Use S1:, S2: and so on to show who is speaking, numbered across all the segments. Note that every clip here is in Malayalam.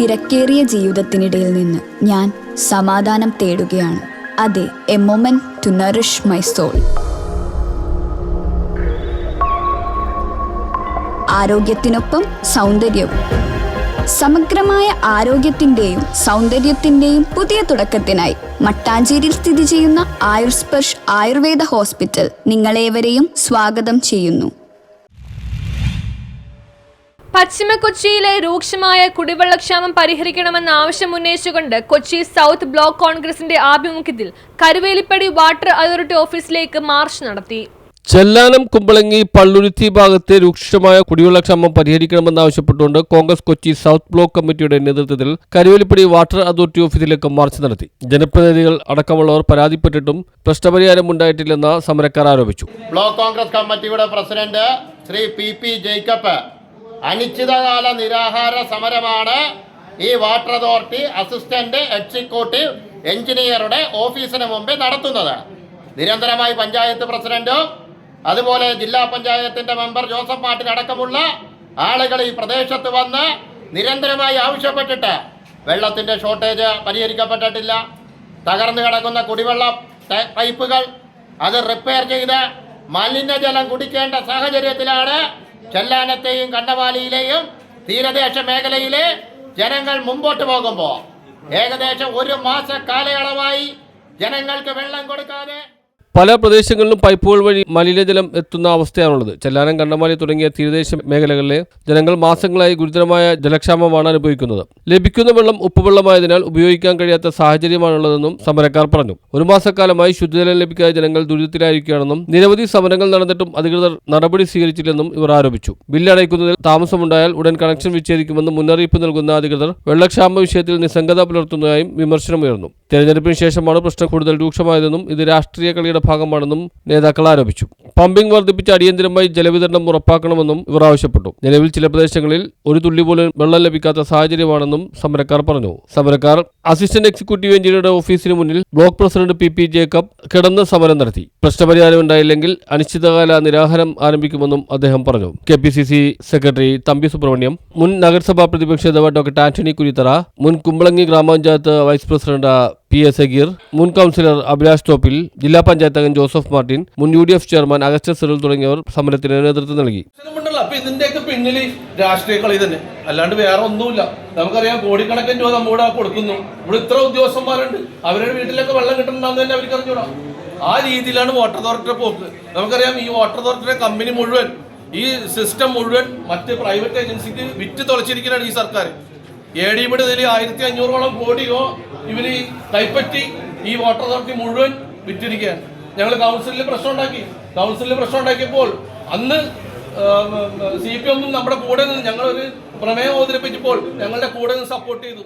S1: തിരക്കേറിയ ജീവിതത്തിനിടയിൽ നിന്ന് ഞാൻ സമാധാനം തേടുകയാണ്. അതെ, a moment to nourish my soul. ആരോഗ്യത്തിനൊപ്പം സൗന്ദര്യവും. സമഗ്രമായ ആരോഗ്യത്തിൻ്റെയും സൗന്ദര്യത്തിൻ്റെയും പുതിയ തുടക്കത്തിനായി മട്ടാഞ്ചേരിയിൽ സ്ഥിതി ചെയ്യുന്ന ആയുർസ്പർശ് ആയുർവേദ ഹോസ്പിറ്റൽ നിങ്ങളേവരെയും സ്വാഗതം ചെയ്യുന്നു.
S2: പശ്ചിമ കൊച്ചിയിലെ രൂക്ഷമായ കുടിവെള്ളക്ഷാമം പരിഹരിക്കണമെന്ന ആവശ്യം ഉന്നയിച്ചുകൊണ്ട് കൊച്ചി സൗത്ത് ബ്ലോക്ക് കോൺഗ്രസിന്റെ ആഭിമുഖ്യത്തിൽ കരുവേലിപ്പടി വാട്ടർ അതോറിറ്റി ഓഫീസിലേക്ക് മാർച്ച് നടത്തി.
S3: ചെല്ലാനം, കുമ്പളങ്ങി, പള്ളുരുത്തി ഭാഗത്തെ രൂക്ഷമായ കുടിവെള്ളക്ഷാമം പരിഹരിക്കണമെന്നാവശ്യപ്പെട്ടുകൊണ്ട് കോൺഗ്രസ് കൊച്ചി സൗത്ത് ബ്ലോക്ക് കമ്മിറ്റിയുടെ നേതൃത്വത്തിൽ കരുവേലിപ്പടി വാട്ടർ അതോറിറ്റി ഓഫീസിലേക്ക് മാർച്ച് നടത്തി. ജനപ്രതിനിധികൾ അടക്കമുള്ളവർ പരാതിപ്പെട്ടിട്ടും പ്രശ്നപരിഹാരം ഉണ്ടായിട്ടില്ലെന്ന് സമരക്കാർ ആരോപിച്ചു.
S4: ബ്ലോക്ക് കോൺഗ്രസ് കമ്മിറ്റിയുടെ പ്രസിഡന്റ് ശ്രീ പി ജേക്കബ് അനിശ്ചിതകാല നിരാഹാര സമരമാണ് ഈ വാട്ടർ അതോറിറ്റി അസിസ്റ്റന്റ് എക്സിക്യൂട്ടീവ് എഞ്ചിനീയറുടെ ഓഫീസിന് മുമ്പിൽ നടത്തുന്നത്. നിരന്തരമായി പഞ്ചായത്ത് പ്രസിഡന്റും അതുപോലെ ജില്ലാ പഞ്ചായത്തിന്റെ മെമ്പർ ജോസഫ് മാർട്ടിൻ അടക്കമുള്ള ആളുകൾ ഈ പ്രദേശത്ത് വന്ന് നിരന്തരമായി ആവശ്യപ്പെട്ടിട്ട് വെള്ളത്തിന്റെ ഷോർട്ടേജ് പരിഹരിക്കപ്പെട്ടിട്ടില്ല. തകർന്നു കിടക്കുന്ന കുടിവെള്ള പൈപ്പുകൾ അത് റിപ്പയർ ചെയ്ത് മലിനജലം കുടിക്കേണ്ട സാഹചര്യത്തിലാണ് ചെല്ലാനത്തെയും കണ്ടമാലിയിലെയും തീരദേശ മേഖലയിലെ ജനങ്ങൾ മുമ്പോട്ട് പോകുമ്പോൾ ഏകദേശം 1 മാസ കാലയളവായി ജനങ്ങൾക്ക് വെള്ളം കൊടുക്കാതെ
S3: പല പ്രദേശങ്ങളിലും പൈപ്പുകൾ വഴി മലിനജലം എത്തുന്ന അവസ്ഥയാണുള്ളത്. ചെല്ലാനം, കണ്ടമാലി തുടങ്ങിയ തീരദേശ മേഖലകളിലെ ജനങ്ങൾ മാസങ്ങളായി ഗുരുതരമായ ജലക്ഷാമമാണ് അനുഭവിക്കുന്നത്. ലഭിക്കുന്ന വെള്ളം ഉപ്പുവെള്ളമായതിനാൽ ഉപയോഗിക്കാൻ കഴിയാത്ത സാഹചര്യമാണുള്ളതെന്നും സമരക്കാർ പറഞ്ഞു. 1 മാസക്കാലമായി ശുദ്ധജലം ലഭിക്കാതെ ജനങ്ങൾ ദുരിതത്തിലായിരിക്കുകയാണെന്നും നിരവധി സമരങ്ങൾ നടന്നിട്ടും അധികൃതർ നടപടി സ്വീകരിച്ചില്ലെന്നും ഇവർ ആരോപിച്ചു. ബില്ല് അടയ്ക്കുന്നതിൽ താമസമുണ്ടായാൽ ഉടൻ കണക്ഷൻ വിച്ഛേദിക്കുമെന്ന് മുന്നറിയിപ്പ് നൽകുന്ന അധികൃതർ വെള്ളക്ഷാമ വിഷയത്തിൽ നിസ്സംഗത പുലർത്തുന്നതായും വിമർശനമുയർന്നു. തെരഞ്ഞെടുപ്പിന് ശേഷമാണ് പ്രശ്നം കൂടുതൽ രൂക്ഷമായതെന്നും ഇത് രാഷ്ട്രീയ കളിയുടെ ഭാഗമാണെന്നും നേതാക്കൾ ആരോപിച്ചു. പമ്പിംഗ് വർദ്ധിപ്പിച്ച് അടിയന്തരമായി ജലവിതരണം ഉറപ്പാക്കണമെന്നും ഇവർ ആവശ്യപ്പെട്ടു. നിലവിൽ ചില പ്രദേശങ്ങളിൽ ഒരു തുള്ളി പോലും വെള്ളം ലഭിക്കാത്ത സാഹചര്യമാണെന്നും സമരക്കാർ പറഞ്ഞു. സമരക്കാർ അസിസ്റ്റന്റ് എക്സിക്യൂട്ടീവ് എഞ്ചിനീയറുടെ ഓഫീസിന് മുന്നിൽ ബ്ലോക്ക് പ്രസിഡന്റ് പി ജേക്കബ് കിടന്ന് സമരം നടത്തി. പ്രശ്നപരിഹാരം ഉണ്ടായില്ലെങ്കിൽ അനിശ്ചിതകാല നിരാഹാരം ആരംഭിക്കുമെന്നും അദ്ദേഹം പറഞ്ഞു. KPCC സെക്രട്ടറി തമ്പി സുബ്രഹ്മണ്യം, മുൻ നഗരസഭാ പ്രതിപക്ഷ നേതാവ് ഡോക്ടർ ആന്റണി കുരിത്തറ, മുൻ കുമ്പളങ്ങി ഗ്രാമപഞ്ചായത്ത് വൈസ് പ്രസിഡന്റ് PS സഗീർ, മുൻ കൗൺസിലർ അഭിലാഷ് തോപ്പിൽ, ജില്ലാ പഞ്ചായത്ത് അംഗം ജോസഫ് മാർട്ടിൻ, മുൻ UDF ചെയർമാൻ അഗസ്റ്റസ് സിറിൽ തുടങ്ങിയവർ സമരത്തിന് നേതൃത്വം നൽകി.
S5: അപ്പൊ ഇതിന്റെയൊക്കെ പിന്നിൽ രാഷ്ട്രീയ കളി തന്നെ, അല്ലാണ്ട് വേറെ ഒന്നുമില്ല. നമുക്കറിയാം, കോടിക്കണക്കിന് രൂപ നമ്മുടെ കൊടുക്കുന്നു. ഇവിടെ ഇത്ര ഉദ്യോഗസ്ഥന്മാരുണ്ട്, അവരുടെ വീട്ടിലൊക്കെ വെള്ളം കിട്ടുന്നുണ്ടാവുന്ന തന്നെ അവർക്ക് അറിഞ്ഞൂടാ. ആ രീതിയിലാണ് വാട്ടർ അതോറിറ്റിയുടെ പോക്ക്. നമുക്കറിയാം, ഈ വാട്ടർ അതോറിറ്റിയുടെ കമ്പനി മുഴുവൻ, ഈ സിസ്റ്റം മുഴുവൻ മറ്റ് പ്രൈവറ്റ് ഏജൻസിക്ക് വിറ്റ് തുളച്ചിരിക്കുകയാണ് ഈ സർക്കാർ. ADBയുടെ 1500ഓളം കോടിയോ ഇവര് കൈപ്പറ്റി ഈ വാട്ടർ അതോറിറ്റി മുഴുവൻ വിറ്റിരിക്കുകയാണ്. ഞങ്ങൾ കൗൺസിലിൽ പ്രശ്നം ഉണ്ടാക്കിയപ്പോൾ അന്ന് CPM നമ്മുടെ കൂടെ നിന്ന് ഞങ്ങളൊരു പ്രമേയം അവതരിപ്പിച്ചപ്പോൾ ഞങ്ങളുടെ കൂടെ നിന്ന് സപ്പോർട്ട് ചെയ്തു.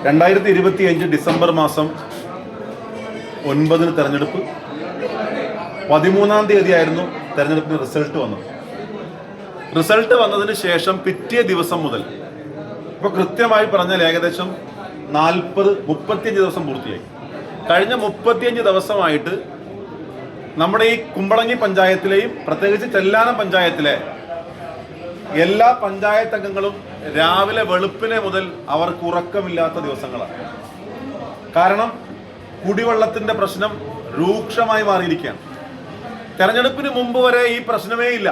S6: 2025 ഡിസംബർ മാസം 9 തെരഞ്ഞെടുപ്പ്, 13-ാം തീയതി ആയിരുന്നു തെരഞ്ഞെടുപ്പിന് റിസൾട്ട് വന്നതിന് ശേഷം പിറ്റേ ദിവസം മുതൽ ഇപ്പോൾ കൃത്യമായി പറഞ്ഞാൽ ഏകദേശം 35 ദിവസം പൂർത്തിയായി. കഴിഞ്ഞ 35 ദിവസമായിട്ട് നമ്മുടെ ഈ കുമ്പളങ്ങി പഞ്ചായത്തിലെയും പ്രത്യേകിച്ച് ചെല്ലാനം പഞ്ചായത്തിലെ എല്ലാ പഞ്ചായത്ത് അംഗങ്ങളും രാവിലെ വെളുപ്പിനെ മുതൽ അവർക്ക് ഉറക്കമില്ലാത്ത ദിവസങ്ങളാണ്. കാരണം കുടിവെള്ളത്തിൻ്റെ പ്രശ്നം രൂക്ഷമായി മാറിയിരിക്കുകയാണ്. തെരഞ്ഞെടുപ്പിന് മുമ്പ് വരെ ഈ പ്രശ്നമേ ഇല്ല.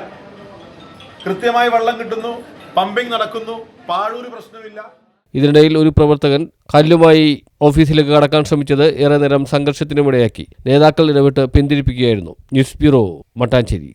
S6: കൃത്യമായി വെള്ളം കിട്ടുന്നു, പമ്പിംഗ് നടക്കുന്നു, പാഴൂര് പ്രശ്നമില്ല.
S3: ഇതിനിടയിൽ ഒരു പ്രവർത്തകൻ കല്ലുമായി ഓഫീസിലേക്ക് കടക്കാൻ ശ്രമിച്ചത് ഏറെ നേരം സംഘർഷത്തിനുമിടയാക്കി. നേതാക്കൾ ഇടപെട്ട് പിന്തിരിപ്പിക്കുകയായിരുന്നു. News bureau, Mattancherry.